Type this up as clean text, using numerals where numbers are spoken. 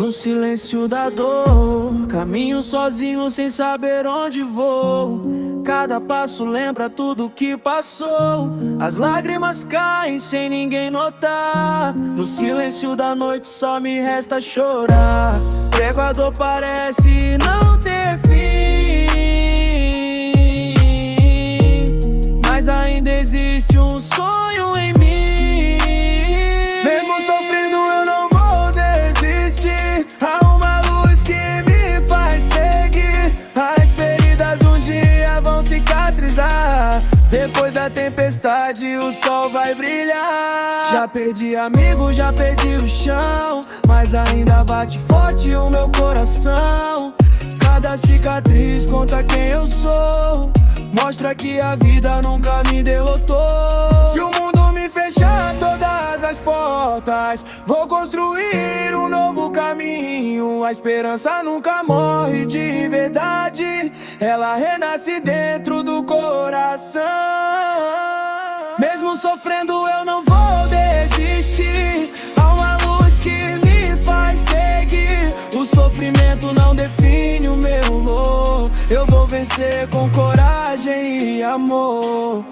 No silêncio da dor, caminho sozinho sem saber onde vou. Cada passo lembra tudo que passou. As lágrimas caem sem ninguém notar. No silêncio da noite só me resta chorar. Prego a dor parece não ter fim, mas ainda existe um sonho em mim. Mesmo sofrendo eu não vou desistir. Há uma luz que me faz seguir. As feridas um dia vão cicatrizar. Depois da tempestade o sol vai brilhar. Já perdi amigos, já perdi o chão, mas ainda bate forte o meu coração. Cada cicatriz conta quem eu sou, mostra que a vida nunca me derrotou. Se o mundo me fechar todas as portas, vou construir um novo caminho. A esperança nunca morre de verdade, ela renasce dentro do coração. Mesmo sofrendo eu não vou desistir. Há uma luz que me faz seguir. O sofrimento não define o meu valor. Eu vou vencer com coragem e amor.